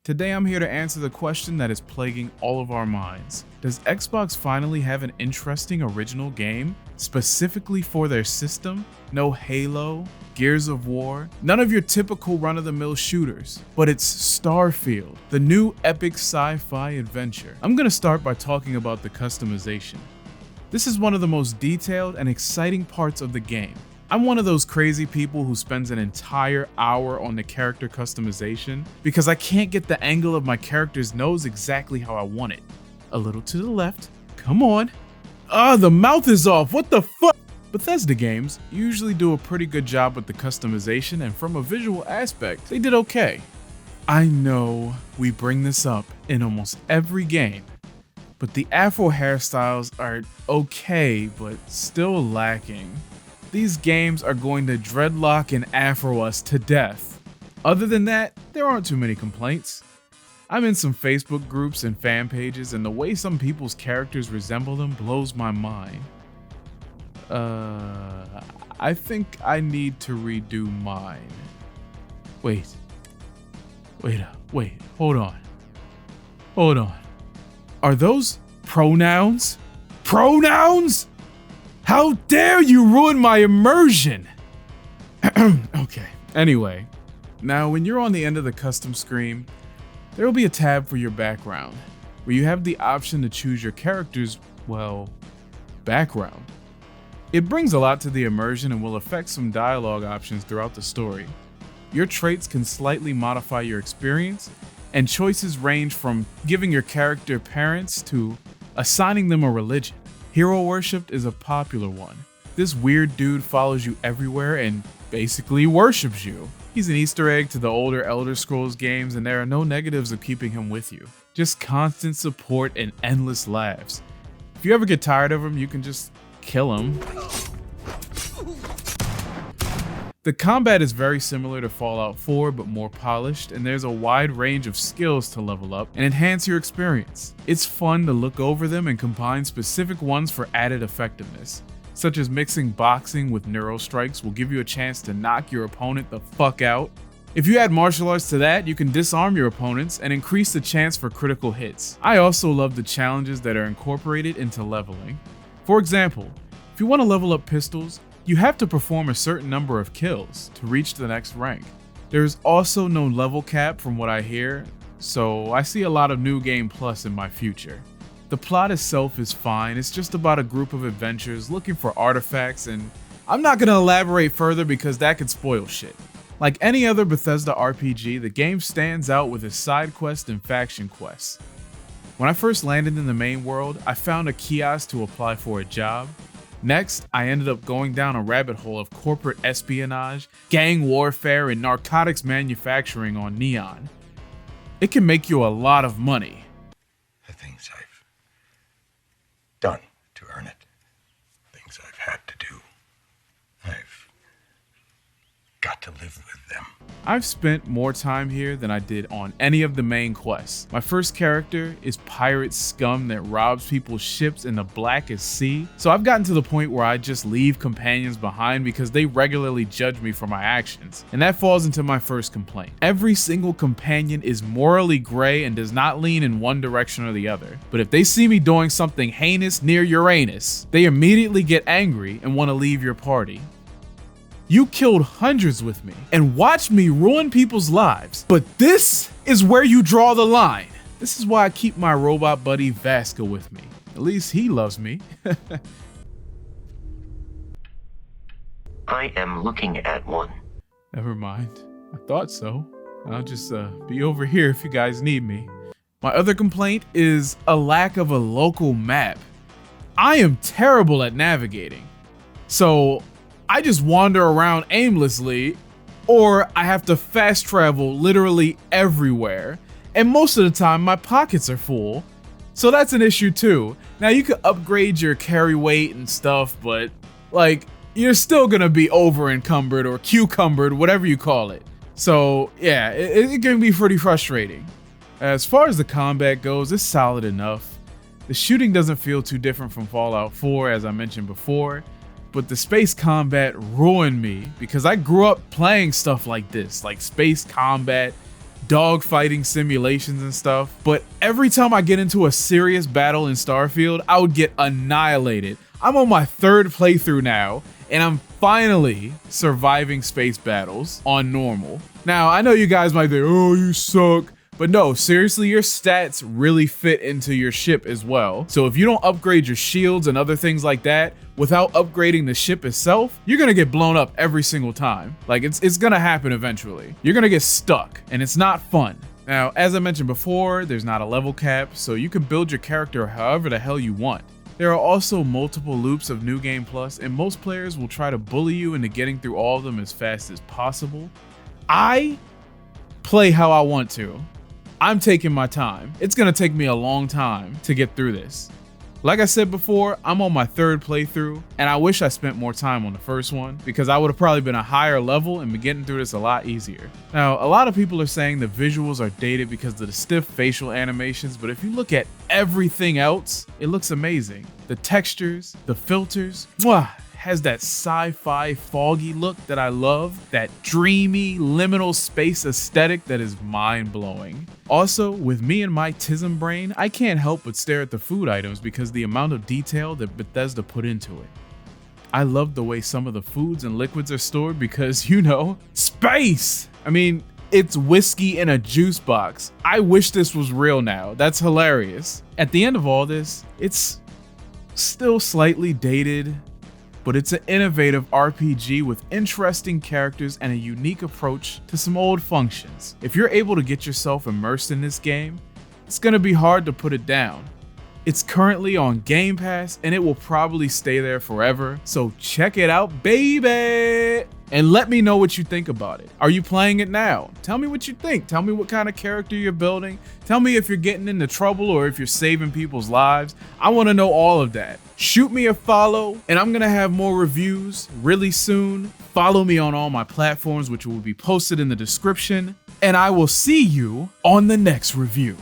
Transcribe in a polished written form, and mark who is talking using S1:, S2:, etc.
S1: Today I'm here to answer the question that is plaguing all of our minds. Does Xbox finally have an interesting original game, specifically for their system? No Halo, Gears of War, none of your typical run-of-the-mill shooters, but it's StarField, the new epic sci-fi adventure. I'm gonna start by talking about the customization. This is one of the most detailed and exciting parts of the game. I'm one of those crazy people who spends an entire hour on the character customization because I can't get the angle of my character's nose exactly how I want it. A little to the left, come on. The mouth is off, what the fuck? Bethesda games usually do a pretty good job with the customization, and from a visual aspect, they did okay. I know we bring this up in almost every game, but the afro hairstyles are okay, but still lacking. These games are going to dreadlock and afro us to death. Other than that, there aren't too many complaints. I'm in some Facebook groups and fan pages, and the way some people's characters resemble them blows my mind. I think I need to redo mine. Wait, hold on. Are those pronouns? Pronouns? How dare you ruin my immersion? Okay, anyway, now when you're on the end of the custom screen, there will be a tab for your background, where you have the option to choose your character's, well, background. It brings a lot to the immersion and will affect some dialogue options throughout the story. Your traits can slightly modify your experience, and choices range from giving your character parents to assigning them a religion. Hero worship is a popular one. This weird dude follows you everywhere and basically worships you. He's an Easter egg to the older Elder Scrolls games, and there are no negatives of keeping him with you. Just constant support and endless laughs. If you ever get tired of him, you can just kill him. The combat is very similar to Fallout 4, but more polished, and there's a wide range of skills to level up and enhance your experience. It's fun to look over them and combine specific ones for added effectiveness, such as mixing boxing with neuro strikes will give you a chance to knock your opponent the fuck out. If you add martial arts to that, you can disarm your opponents and increase the chance for critical hits. I also love the challenges that are incorporated into leveling. For example, if you want to level up pistols, you have to perform a certain number of kills to reach the next rank. There is also no level cap from what I hear, so I see a lot of New Game Plus in my future. The plot itself is fine, it's just about a group of adventurers looking for artifacts, and I'm not going to elaborate further because that could spoil shit. Like any other Bethesda RPG, the game stands out with its side quests and faction quests. When I first landed in the main world, I found a kiosk to apply for a job. Next, I ended up going down a rabbit hole of corporate espionage, gang warfare, and narcotics manufacturing on Neon. It can make you a lot of money.
S2: The things I've done to earn it, things I've had to do, I've got to live with them.
S1: I've spent more time here than I did on any of the main quests. My first character is pirate scum that robs people's ships in the blackest sea, so I've gotten to the point where I just leave companions behind because they regularly judge me for my actions, and that falls into my first complaint. Every single companion is morally gray and does not lean in one direction or the other, but if they see me doing something heinous near Uranus, they immediately get angry and want to leave your party. You killed hundreds with me and watched me ruin people's lives, but this is where you draw the line. This is why I keep my robot buddy Vasca with me. At least he loves me.
S3: I am looking at one.
S1: Never mind. I thought so. I'll just be over here if you guys need me. My other complaint is a lack of a local map. I am terrible at navigating. So I just wander around aimlessly, or I have to fast travel literally everywhere, and most of the time my pockets are full, so that's an issue too. Now you can upgrade your carry weight and stuff, but like, you're still gonna be over encumbered or cucumbered, whatever you call it. So yeah, it can be pretty frustrating. As far as the combat goes, it's solid enough. The shooting doesn't feel too different from Fallout 4, as I mentioned before, but the space combat ruined me because I grew up playing stuff like this, like space combat, dogfighting simulations and stuff, but every time I get into a serious battle in StarField, I would get annihilated. I'm on my 3rd playthrough now, and I'm finally surviving space battles on normal. Now, I know you guys might think, oh, you suck. But no, seriously, your stats really fit into your ship as well. So if you don't upgrade your shields and other things like that without upgrading the ship itself, you're gonna get blown up every single time. Like it's gonna happen eventually. You're gonna get stuck and it's not fun. Now, as I mentioned before, there's not a level cap, so you can build your character however the hell you want. There are also multiple loops of New Game Plus, and most players will try to bully you into getting through all of them as fast as possible. I play how I want to. I'm taking my time. It's gonna take me a long time to get through this. Like I said before, I'm on my 3rd playthrough, and I wish I spent more time on the first one because I would have probably been a higher level and been getting through this a lot easier. Now, a lot of people are saying the visuals are dated because of the stiff facial animations, but if you look at everything else, it looks amazing. The textures, the filters, mwah, has that sci-fi foggy look that I love, that dreamy liminal space aesthetic that is mind-blowing. Also, with me and my tism brain, I can't help but stare at the food items because the amount of detail that Bethesda put into it. I love the way some of the foods and liquids are stored because, you know, space! I mean, it's whiskey in a juice box. I wish this was real now. That's hilarious. At the end of all this, it's still slightly dated, but it's an innovative RPG with interesting characters and a unique approach to some old functions. If you're able to get yourself immersed in this game, it's gonna be hard to put it down. It's currently on Game Pass and it will probably stay there forever, so check it out, baby! And let me know what you think about it. Are you playing it now? Tell me what you think. Tell me what kind of character you're building. Tell me if you're getting into trouble or if you're saving people's lives. I want to know all of that. Shoot me a follow, and I'm gonna have more reviews really soon. Follow me on all my platforms, which will be posted in the description, and I will see you on the next review.